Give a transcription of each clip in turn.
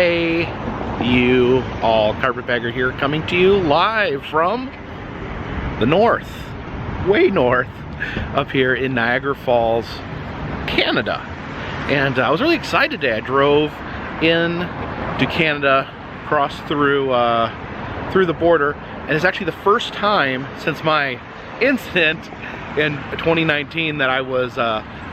Hey, you all, Carpetbagger here, coming to you live from the north, way north, up here in Niagara Falls, Canada. And I was really excited today. I drove in to Canada, crossed through the border, and it's actually the first time since my incident in 2019 that I was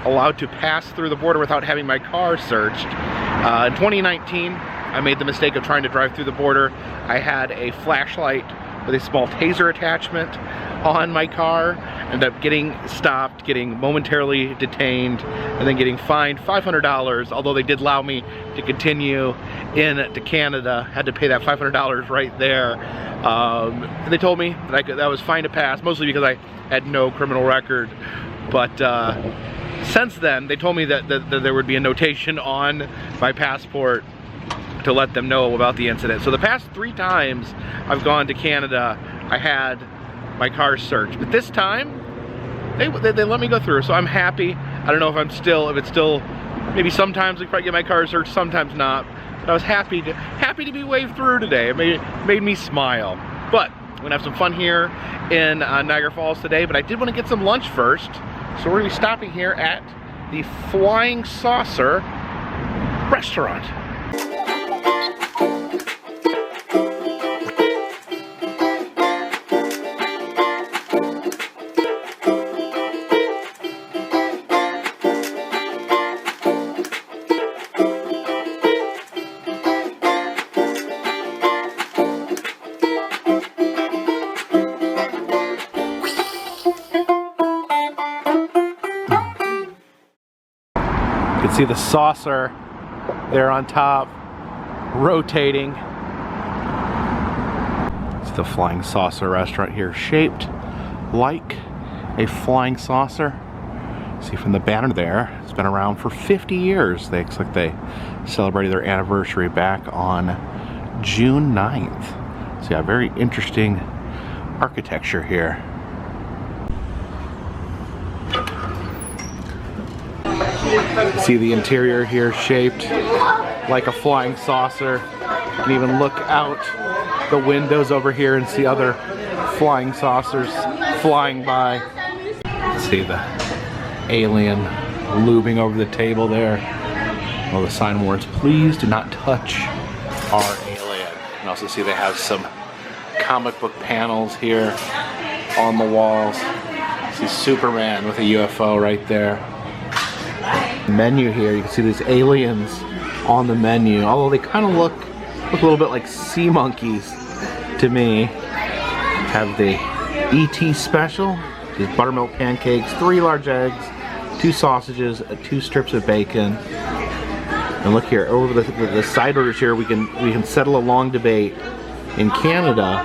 allowed to pass through the border without having my car searched. In 2019, I made the mistake of trying to drive through the border. I had a flashlight with a small taser attachment on my car. Ended up getting stopped, getting momentarily detained, and then getting fined $500, although they did allow me to continue into Canada. Had to pay that $500 right there. They told me that that was fine to pass, mostly because I had no criminal record. But since then, they told me that there would be a notation on my passport to let them know about the incident. So the past 3 times I've gone to Canada, I had my car searched. But this time, they let me go through, so I'm happy. I don't know if it's still, maybe sometimes we probably get my car searched, sometimes not. But I was happy to be waved through today. It made me smile. But we're gonna have some fun here in Niagara Falls today, but I did want to get some lunch first. So we're gonna be stopping here at the Flying Saucer restaurant. You can see the saucer there on top, rotating. It's the Flying Saucer restaurant here, shaped like a flying saucer. See from the banner there, it's been around for 50 years. They looks like they celebrated their anniversary back on June 9th. So yeah, very interesting architecture here. See the interior here shaped like a flying saucer. You can even look out the windows over here and see other flying saucers flying by. See the alien looming over the table there. Well, the sign warns, please do not touch our alien. And also see they have some comic book panels here on the walls. See Superman with a UFO right there. Menu here, you can see these aliens on the menu, although they kind of look a little bit like sea monkeys to me. Have the ET special, these buttermilk pancakes, 3 large eggs, 2 sausages, 2 strips of bacon. And look here, over the side orders here, we can settle a long debate. In Canada,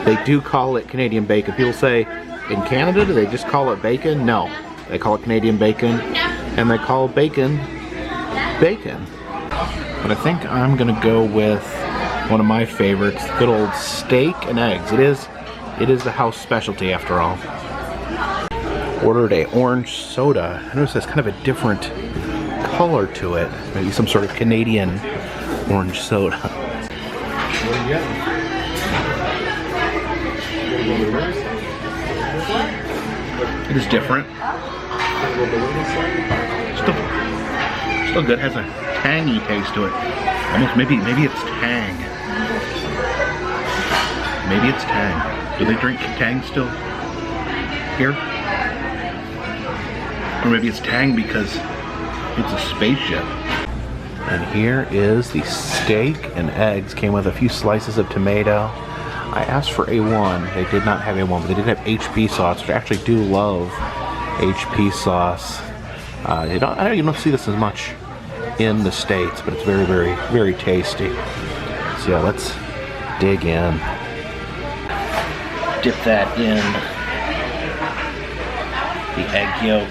they do call it Canadian bacon. People say, in Canada, do they just call it bacon? No, they call it Canadian bacon. And they call bacon, bacon. But I think I'm gonna go with one of my favorites, good old steak and eggs. It is the house specialty after all. Ordered a orange soda. I noticed there's kind of a different color to it. Maybe some sort of Canadian orange soda. What do you get? It is different. Still good. Has a tangy taste to it. Almost maybe it's tang. Maybe it's tang. Do they drink tang still here? Or maybe it's tang because it's a spaceship. And here is the steak and eggs. Came with a few slices of tomato. I asked for A1. They did not have A1, but they did have HP sauce, which I actually do love. HP sauce. You don't see this as much in the States, but it's very, very, very tasty. So yeah, let's dig in. Dip that in the egg yolk.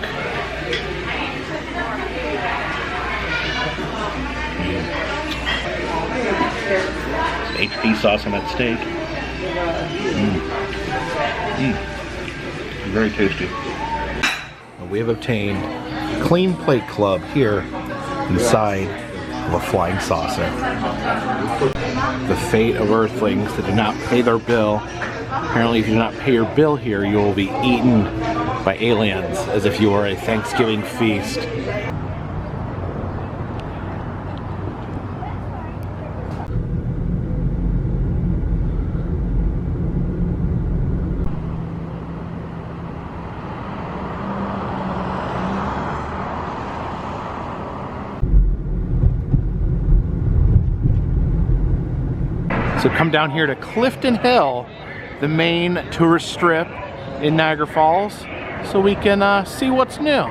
HP sauce on that steak. Very tasty. We have obtained Clean Plate Club here inside of a flying saucer. The fate of Earthlings that do not pay their bill. Apparently if you do not pay your bill here, you will be eaten by aliens as if you were a Thanksgiving feast. So come down here to Clifton Hill, the main tourist strip in Niagara Falls, so we can see what's new.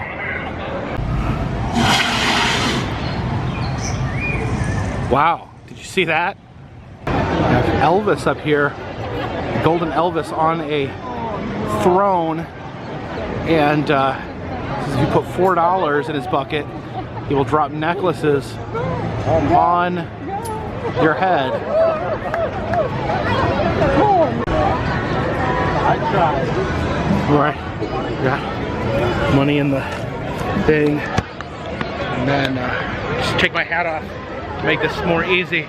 Wow, did you see that? We have Elvis up here, golden Elvis on a throne, and if you put $4 in his bucket, he will drop necklaces on your head. Right, got money in the thing, and then just take my hat off to make this more easy.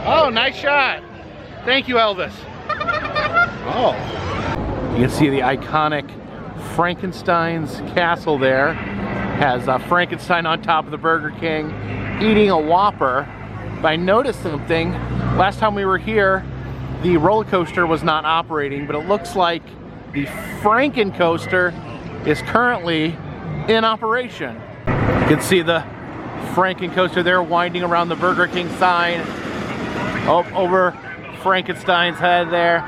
Oh, nice shot! Thank you, Elvis. Oh, you can see the iconic Frankenstein's castle there. Has Frankenstein on top of the Burger King eating a Whopper. But I noticed something. Last time we were here, the roller coaster was not operating, but it looks like the Franken coaster is currently in operation. You can see the Franken coaster there winding around the Burger King sign. Oh, over Frankenstein's head there.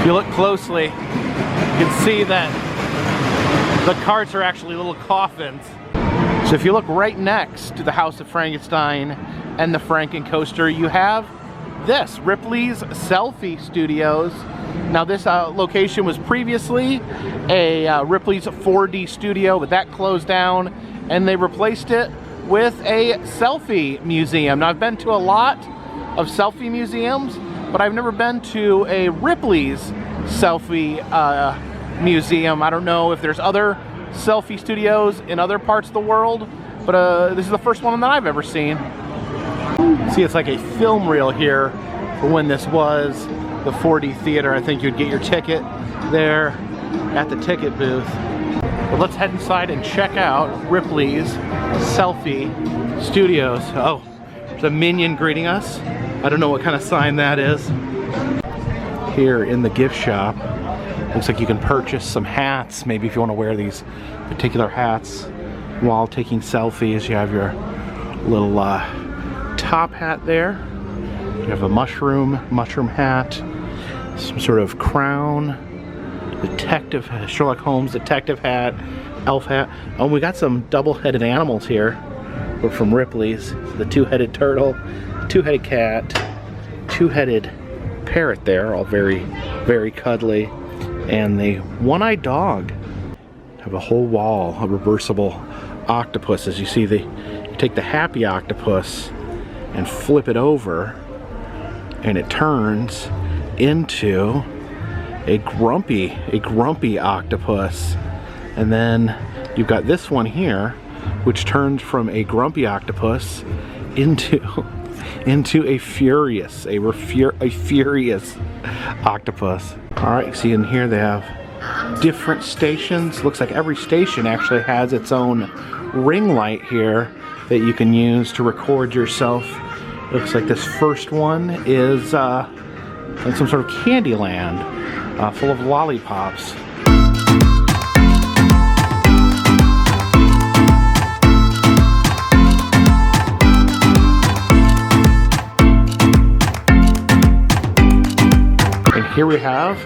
If you look closely, you can see that the carts are actually little coffins. So if you look right next to the House of Frankenstein and the Franken coaster, you have this, Ripley's Selfie Studios. Now this location was previously a Ripley's 4D studio, but that closed down and they replaced it with a selfie museum. Now I've been to a lot of selfie museums, but I've never been to a Ripley's selfie museum. I don't know if there's other selfie studios in other parts of the world, but this is the first one that I've ever seen. See, it's like a film reel here for when this was the 4D theater. I think you'd get your ticket there at the ticket booth. But let's head inside and check out Ripley's Selfie Studios. Oh, there's a minion greeting us. I don't know what kind of sign that is. Here in the gift shop, looks like you can purchase some hats, maybe if you want to wear these particular hats while taking selfies. You have your little top hat there. You have a mushroom hat, some sort of crown, detective, Sherlock Holmes detective hat, elf hat. Oh, we got some double-headed animals here. We're from Ripley's. The two-headed turtle, two-headed cat, two-headed parrot there, all very, very cuddly. And the one-eyed dog. Have a whole wall of reversible octopuses. You see, you take the happy octopus and flip it over, and it turns into a grumpy octopus. And then you've got this one here, which turns from a grumpy octopus into a furious octopus. All right, see in here they have different stations. Looks like every station actually has its own ring light here that you can use to record yourself. Looks like this first one is like some sort of Candyland full of lollipops. And here we have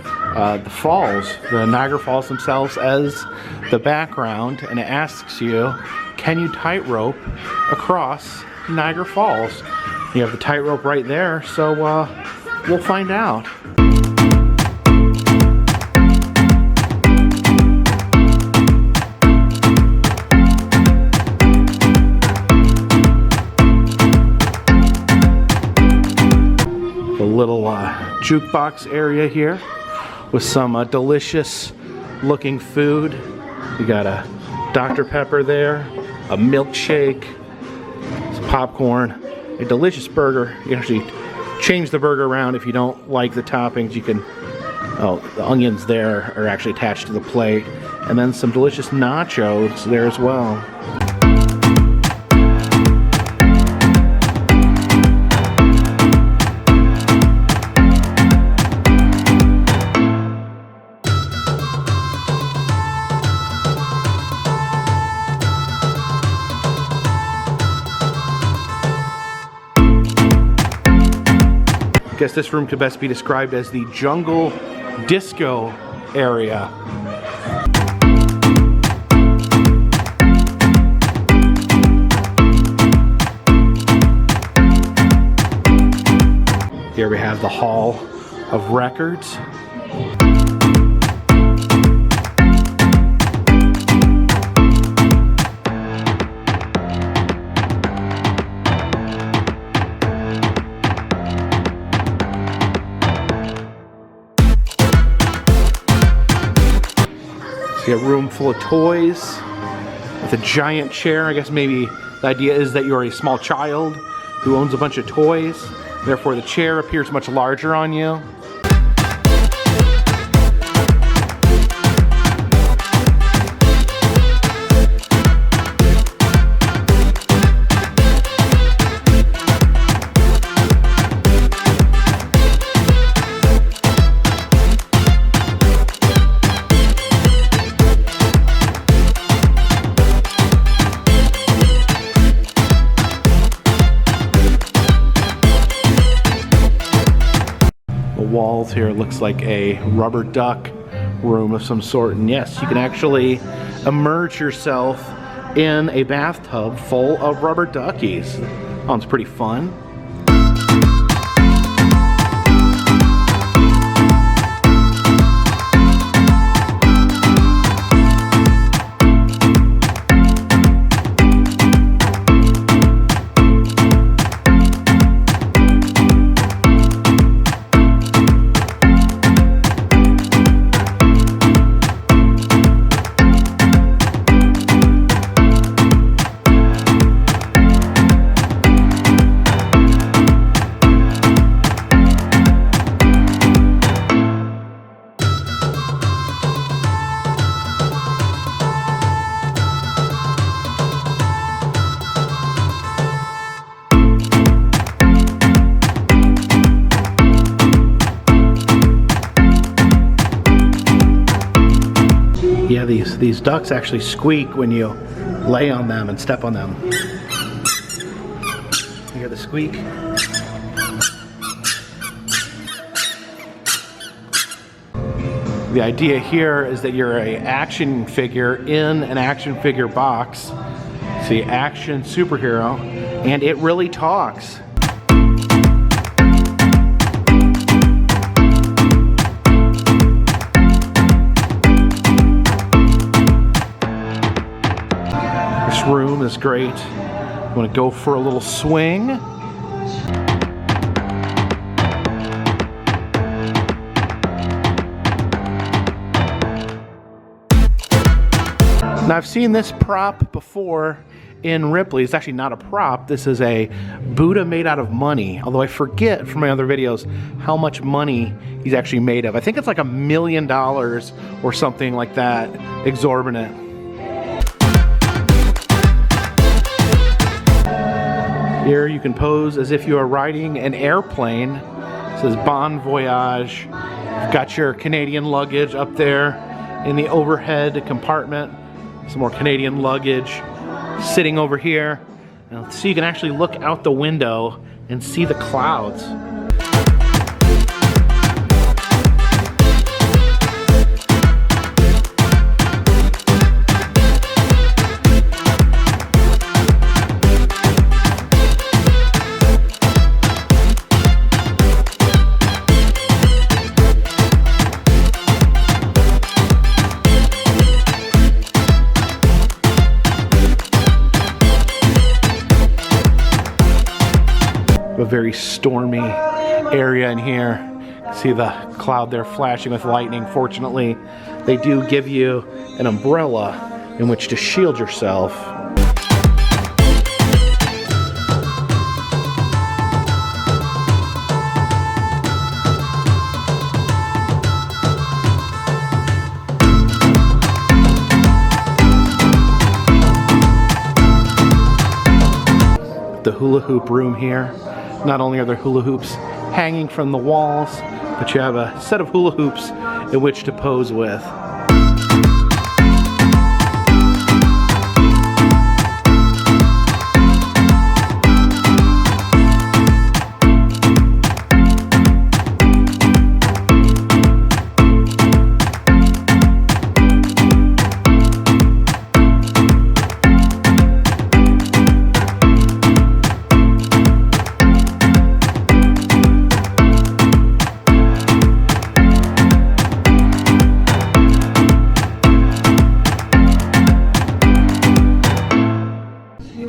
the falls, the Niagara Falls themselves as the background, and it asks you, can you tightrope across Niagara Falls? You have the tightrope right there, so we'll find out. The little jukebox area here with some delicious looking food. You got a Dr. Pepper there, a milkshake, some popcorn, a delicious burger. You can actually change the burger around if you don't like the toppings. You can, oh, the onions there are actually attached to the plate. And then some delicious nachos there as well. I guess this room could best be described as the jungle disco area. Here we have the Hall of Records. A room full of toys with a giant chair. I guess maybe the idea is that you're a small child who owns a bunch of toys, therefore the chair appears much larger on you. Walls here looks like a rubber duck room of some sort, and yes, you can actually immerse yourself in a bathtub full of rubber duckies. Sounds pretty fun. Yeah, these ducks actually squeak when you lay on them and step on them. You hear the squeak? The idea here is that you're an action figure in an action figure box. It's the action superhero, and it really talks. Room is great. You want to go for a little swing. Now I've seen this prop before in Ripley. It's actually not a prop. This is a Buddha made out of money, although I forget from my other videos how much money he's actually made of. I think it's like $1 million or something like that, exorbitant. Here you can pose as if you are riding an airplane. It says Bon Voyage. You've got your Canadian luggage up there in the overhead compartment. Some more Canadian luggage sitting over here. Now, so you can actually look out the window and see the clouds. A very stormy area in here. See the cloud there flashing with lightning. Fortunately, they do give you an umbrella in which to shield yourself. The hula hoop room here. Not only are there hula hoops hanging from the walls, but you have a set of hula hoops in which to pose with.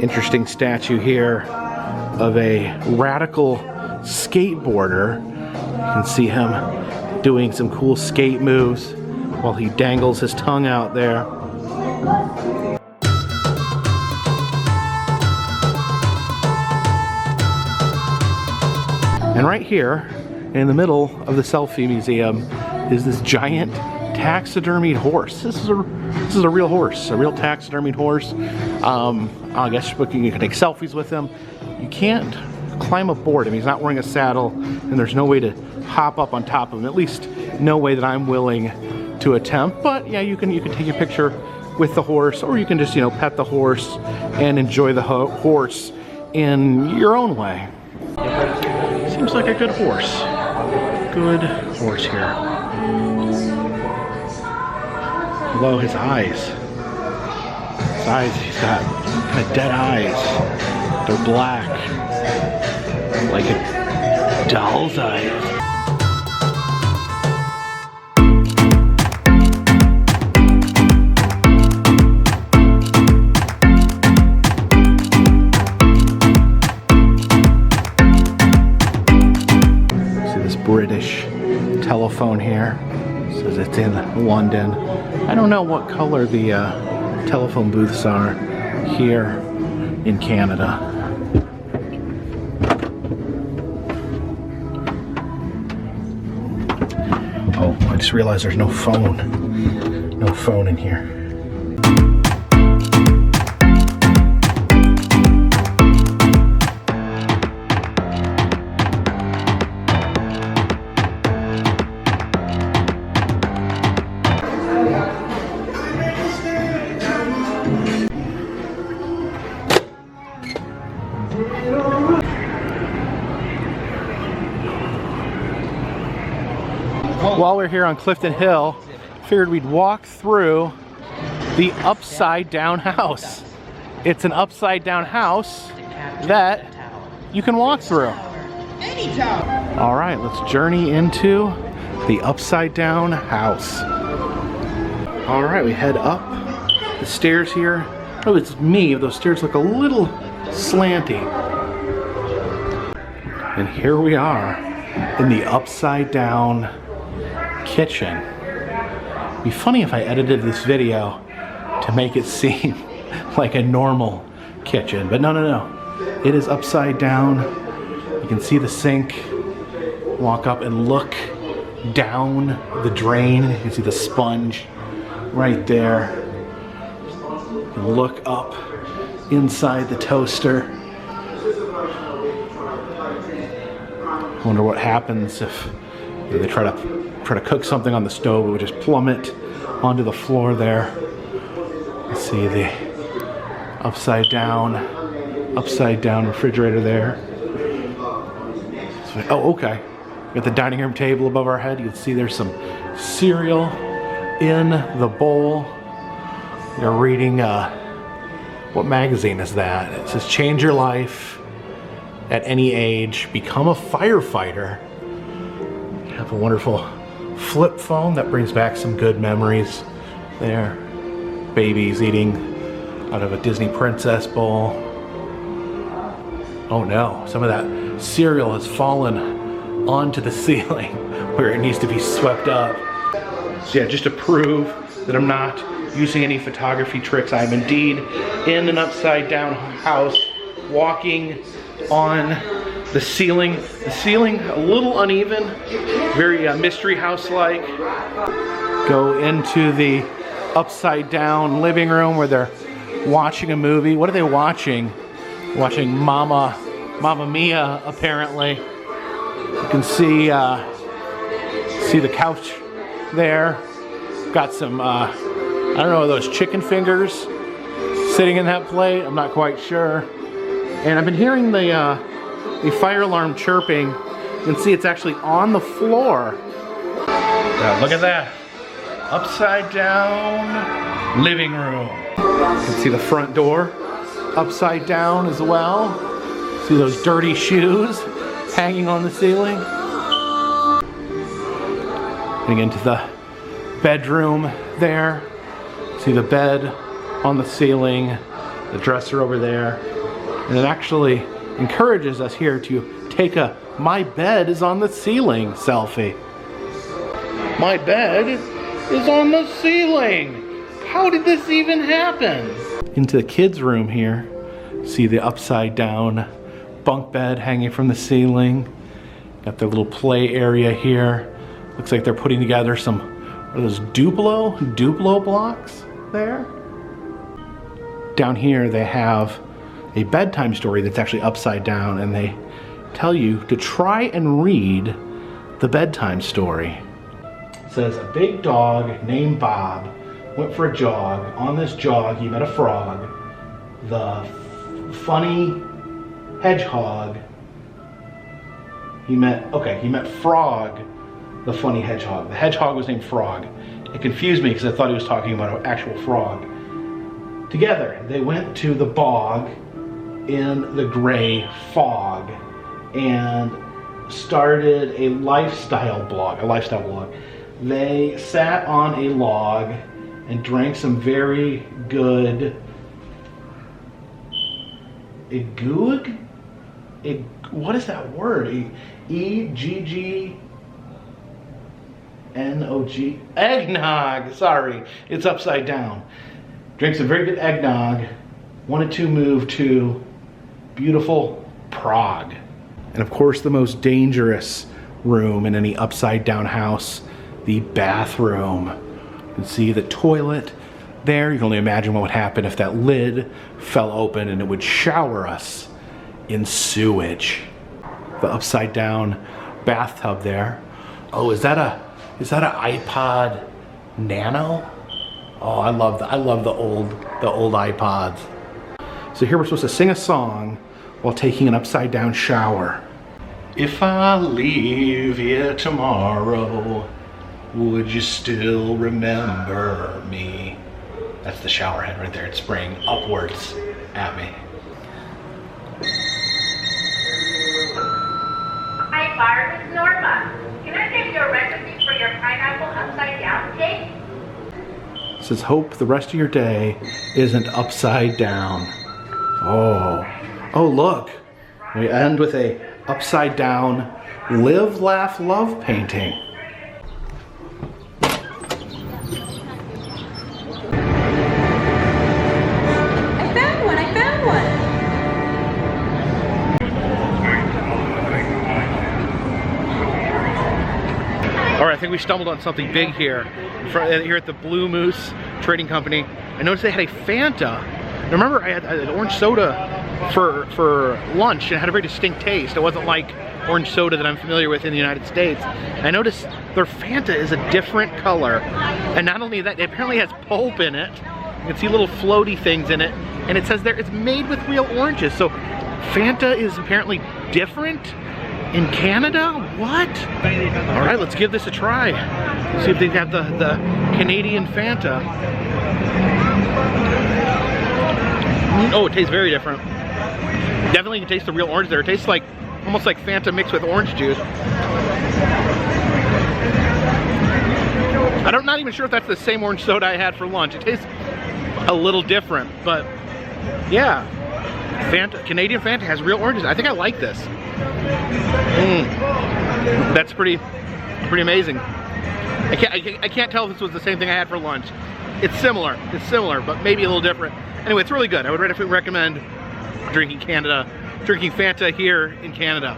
Interesting statue here of a radical skateboarder. You can see him doing some cool skate moves while he dangles his tongue out there. And right here in the middle of the Selfie Museum is this giant taxidermied horse. This is a real horse, a real taxidermied horse. I guess you can take selfies with him. You can't climb aboard him. He's not wearing a saddle, and there's no way to hop up on top of him. At least no way that I'm willing to attempt. But yeah, you can take a picture with the horse, or you can just pet the horse and enjoy the horse in your own way. Seems like a good horse. Good horse here. Below his eyes. His eyes, he's got kind of dead eyes. They're black. Like a doll's eyes. See this British telephone here. It says it's in London. I don't know what color the telephone booths are here in Canada. Oh, I just realized there's no phone. No phone in here. While we're here on Clifton Hill, figured we'd walk through the upside down house. It's an upside down house that you can walk through. All right, let's journey into the upside down house. All right, we head up the stairs here. Oh, it's me. Those stairs look a little slanty. And here we are in the upside down kitchen. It'd be funny if I edited this video to make it seem like a normal kitchen, but no. It is upside down. You can see the sink. Walk up and look down the drain. You can see the sponge right there. You can look up inside the toaster. I wonder what happens if they try to cook something on the stove. It would just plummet onto the floor there. Let's see the upside down refrigerator there. So, oh, okay. We got the dining room table above our head. You can see there's some cereal in the bowl. They're reading, what magazine is that? It says, "Change your life at any age. Become a firefighter." You have a wonderful flip phone that brings back some good memories there. Babies eating out of a Disney princess bowl. Oh no, some of that cereal has fallen onto the ceiling where it needs to be swept up. So yeah, just to prove that I'm not using any photography tricks, I'm indeed in an upside down house, walking on the ceiling. The ceiling a little uneven, very mystery house-like. Go into the upside down living room where they're watching a movie. What are they watching? Watching Mamma Mia, apparently. You can see the couch there. Got some, I don't know, those chicken fingers sitting in that plate. I'm not quite sure. And I've been hearing the fire alarm chirping. You can see it's actually on the floor. Look at that. Upside down living room. You can see the front door upside down as well. See those dirty shoes hanging on the ceiling. Getting into the bedroom there. See the bed on the ceiling, the dresser over there. And it actually encourages us here to take a "my bed is on the ceiling" selfie. My bed is on the ceiling. How did this even happen? Into the kids' room here. See the upside down bunk bed hanging from the ceiling. Got their little play area here. Looks like they're putting together some, what are those, Duplo blocks there? Down here they have a bedtime story that's actually upside down, and they tell you to try and read the bedtime story. It says, a big dog named Bob went for a jog. On this jog he met a frog. The funny hedgehog. He met Frog, the funny hedgehog. The hedgehog was named Frog. It confused me because I thought he was talking about an actual frog. Together they went to the bog in the gray fog and started a lifestyle blog. They sat on a log and drank some very good what is that word? E-G-G-N-O-G, eggnog, sorry, it's upside down. Drank some very good eggnog, wanted to move to beautiful Prague. And of course the most dangerous room in any upside down house, the bathroom. You can see the toilet there. You can only imagine what would happen if that lid fell open and it would shower us in sewage. The upside down bathtub there. Oh, is that an iPod Nano? Oh, I love the old iPods. So here we're supposed to sing a song while taking an upside down shower. If I leave here tomorrow, would you still remember me? That's the shower head right there. It's spraying upwards at me. Hi, Barb, it's Norma. Can I get your recipe for your pineapple upside down cake? It says, hope the rest of your day isn't upside down. Oh, look. We end with a upside down live, laugh, love painting. I found one. All right, I think we stumbled on something big here. Here at the Blue Moose Trading Company. I noticed they had a Fanta. Now remember, I had an orange soda for lunch, and it had a very distinct taste. It wasn't like orange soda that I'm familiar with in the United States. I noticed their Fanta is a different color. And not only that, it apparently has pulp in it. You can see little floaty things in it. And it says there it's made with real oranges. So Fanta is apparently different in Canada? What? All right, let's give this a try. See if they have the Canadian Fanta. Oh, it tastes very different. Definitely you can taste the real orange there. It tastes like, almost like Fanta mixed with orange juice. I'm not even sure if that's the same orange soda I had for lunch. It tastes a little different, but yeah. Fanta, Canadian Fanta has real oranges. I think I like this. That's pretty amazing. I can't tell if this was the same thing I had for lunch. It's similar, but maybe a little different. Anyway, it's really good. I would definitely recommend drinking Fanta here in Canada.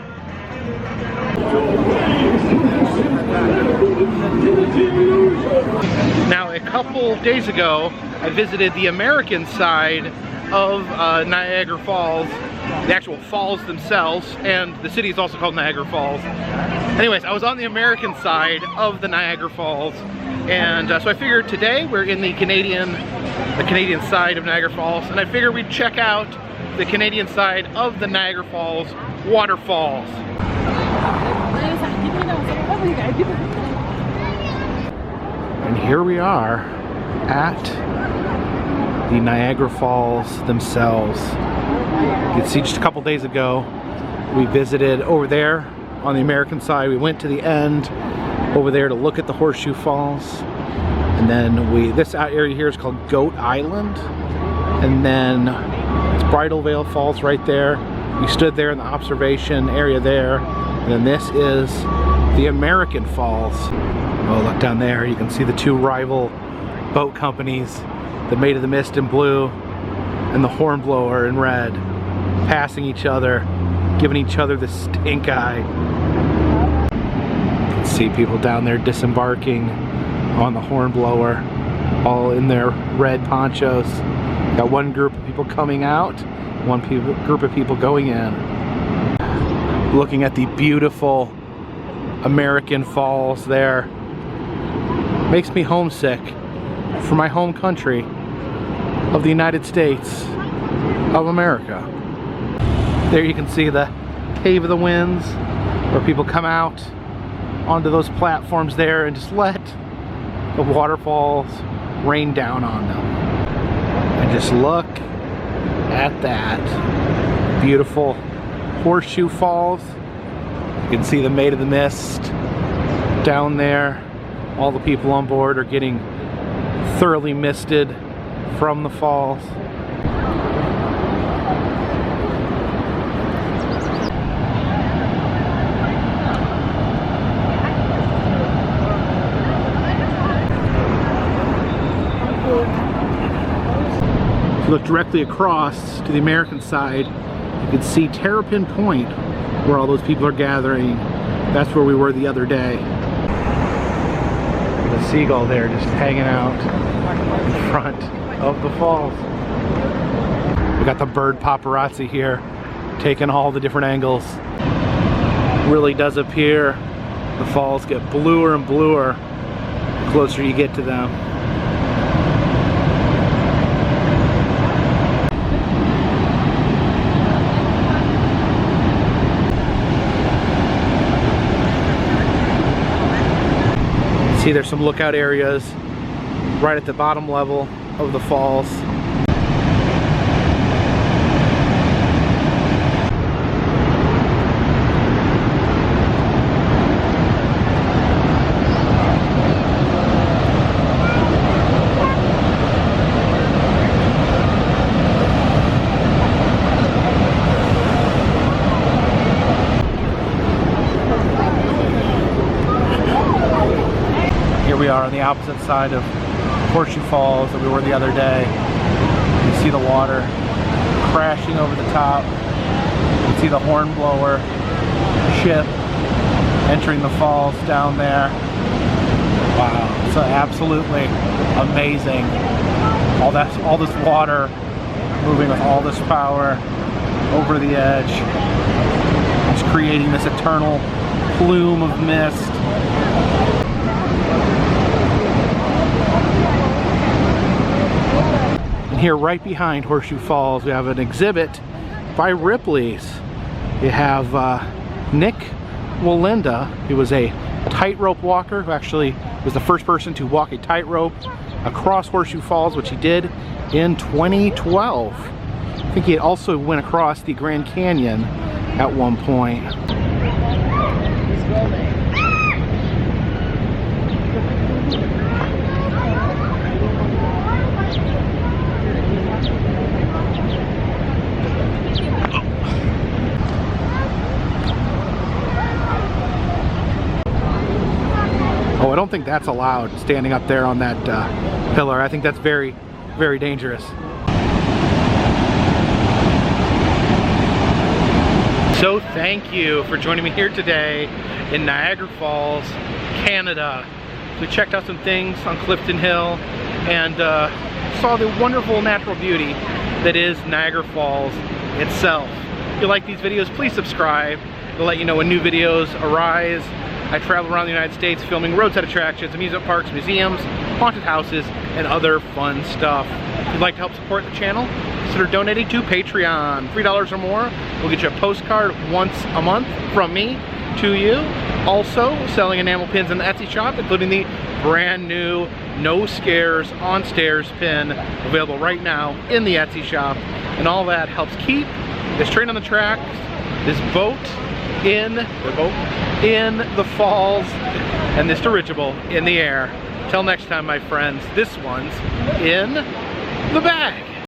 Now, a couple days ago, I visited the American side of Niagara Falls, the actual falls themselves, and the city is also called Niagara Falls. Anyways, I was on the American side of the Niagara Falls, and so I figured today we're in the Canadian side of Niagara Falls, and I figured we'd check out the Canadian side of the Niagara Falls waterfalls. And here we are at the Niagara Falls themselves. You can see just a couple days ago we visited over there on the American side. We went to the end over there to look at the Horseshoe Falls, and then this area here is called Goat Island, and then it's Bridal Veil Falls right there. We stood there in the observation area there, and then this is the American Falls. Oh, look down there, you can see the two rival boat companies, the Maid of the Mist in blue and the Hornblower in red, passing each other, giving each other the stink eye. You can see people down there disembarking on the Hornblower, all in their red ponchos. Got one group of people coming out, one group of people going in. Looking at the beautiful American Falls there. Makes me homesick for my home country of the United States of America. There you can see the Cave of the Winds, where people come out onto those platforms there and just let the waterfalls rain down on them. And just look at that beautiful Horseshoe Falls. You can see the Maid of the Mist down there. All the people on board are getting thoroughly misted from the falls. If you look directly across to the American side, you can see Terrapin Point, where all those people are gathering. That's where we were the other day. The seagull there just hanging out in front of the falls. We got the bird paparazzi here, taking all the different angles. Really does appear the falls get bluer and bluer the closer you get to them. See, there's some lookout areas right at the bottom level of the falls. We are on the opposite side of Horseshoe Falls that we were the other day. You can see the water crashing over the top. You can see the Hornblower ship entering the falls down there. Wow, so absolutely amazing. All this water moving with all this power over the edge. It's creating this eternal plume of mist. Here right behind Horseshoe Falls we have an exhibit by Ripleys. You have Nick Melinda, who was a tightrope walker, who actually was the first person to walk a tightrope across Horseshoe Falls, which he did in 2012. I think he also went across the Grand Canyon at one point. don't think that's allowed, standing up there on that pillar. I think that's very, very dangerous. So thank you for joining me here today in Niagara Falls, Canada. We checked out some things on Clifton Hill and saw the wonderful natural beauty that is Niagara Falls itself. If you like these videos, please subscribe. It'll let you know when new videos arise. I travel around the United States filming roadside attractions, amusement parks, museums, haunted houses, and other fun stuff. If you'd like to help support the channel, consider donating to Patreon. $3 or more will get you a postcard once a month from me to you. Also, selling enamel pins in the Etsy shop, including the brand new No Scares on Stairs pin, available right now in the Etsy shop. And all that helps keep this train on the tracks, this boat in the falls, and this dirigible in the air. Till next time, my friends, this one's in the bag.